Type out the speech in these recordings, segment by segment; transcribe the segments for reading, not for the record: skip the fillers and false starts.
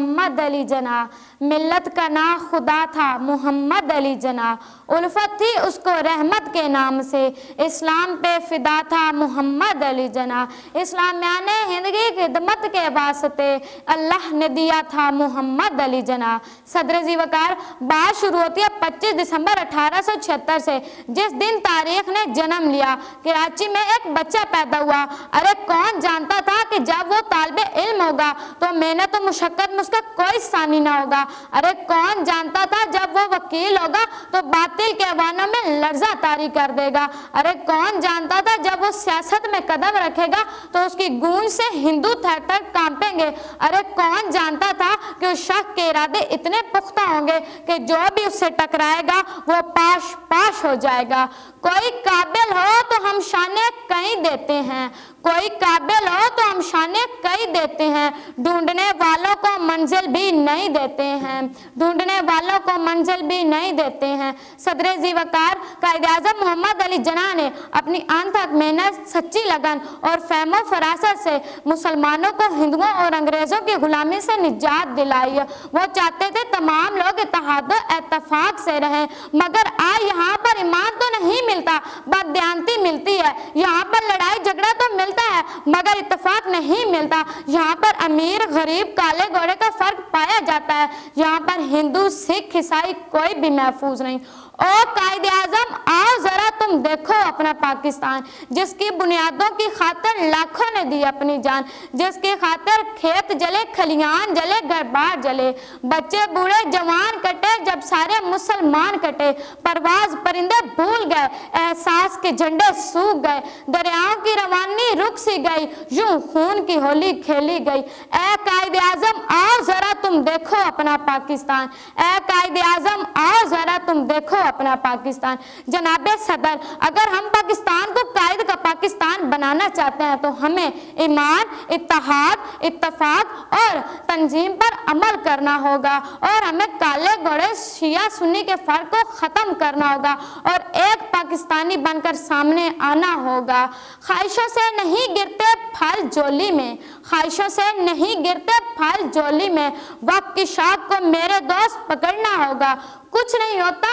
मोहम्मद अली जना, मिल्लत का ना खुदा था मोहम्मद अली जना, उल्फत थी उसको रहमत के नाम से, इस्लाम पे फिदा था मोहम्मद अली जना, इस्लाम याने हिंदगी खिदमत के वास्ते अल्लाह ने दिया था मोहम्मद अली जना। सदर जी वकार बात शुरू होती है 25 दिसंबर 1876 से, जिस दिन तारीख ने जन्म लिया। कराची में एक बच्चा पैदा हुआ। अरे कौन जानता था कि जब वो तालिबे इल्म होगा तो मेहनत तो मुशक्कत में उसका कोई सानी ना होगा। अरे कौन जानता था जब वो वकील होगा तो बातिल के अवानों में लर्जा तारी कर देगा। अरे कौन जानता था जब वो सियासत में कदम रखेगा तो उसकी गूंज से हिंदू थर थर कांपेंगे। अरे कौन जानता था कि उस शख्स के इरादे इतने पुख्ता होंगे कि जो भी उससे टकराएगा वो पाश पाश हो जाएगा। कोई काबिल हो तो हम शाने कहीं देते हैं, कोई काबिल हो तो हम शाने कहीं देते हैं, ढूंढने वालों को मंजिल भी नहीं देते हैं, ढूंढने वालों को मंजिल भी नहीं देते हैं। सदर जी वकार कायद-ए-आज़म मोहम्मद अली जना ने अपनी अनथक मेहनत, सच्ची लगन और फहमो फरासत से मुसलमानों को हिंदुओं और अंग्रेजों की गुलामी से निजात दिलाई। वो चाहते थे तमाम लोग इत्तेहाद और इत्तेफाक से रहें, मगर आज यहाँ पर ईमान तो नहीं मिलता, बददियानती मिलती है। यहाँ पर लड़ाई झगड़ा तो मिलता है मगर इत्तेफाक नहीं मिलता। यहाँ पर अमीर गरीब काले गोरे का फर्क पाया जाता है। यहाँ पर हिंदू सिख ईसाई कोई भी महफूज नहीं। ओ कायदे आजम आओ जरा तुम देखो अपना पाकिस्तान, जिसकी बुनियादों की खातिर लाखों ने दी अपनी जान, जिसकी खातिर खेत जले खलियान जले घर बार जले, बच्चे बूढ़े जवान कटे जब सारे मुसलमान कटे, परवाज परिंदे भूल गए एहसास के झंडे सूख गए, दरियाओं की रवानी रुक सी गई, यूं खून की होली खेली गई। ए कायदे आजम आओ जरा तुम देखो अपना पाकिस्तान, ए कायदे आजम आओ जरा तुम देखो अपना पाकिस्तान। जनाबे सदर, अगर हम पाकिस्तान को कायद का पाकिस्तान बनाना चाहते हैं तो हमें ईमान, इत्तेहाद, इत्तेफाक और तंजीम पर अमल करना होगा और हमें काले घोड़े शिया सुन्नी के फर्क को खत्म करना होगा और एक पाकिस्तानी बनकर सामने आना होगा। ख्वाहिशों से नहीं गिरते फल झोली में, ख्वाहिशों से नहीं गिरते फल झोली में, वक्त की शाख को मेरे दोस्त पकड़ना होगा। कुछ नहीं होता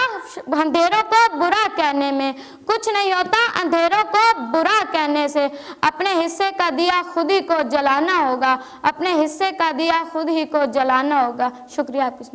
अंधेरों को बुरा कहने में, कुछ नहीं होता अंधेरों को बुरा कहने से, अपने हिस्से का दिया खुद ही को जलाना होगा, अपने हिस्से का दिया खुद ही को जलाना होगा। शुक्रिया आपकी।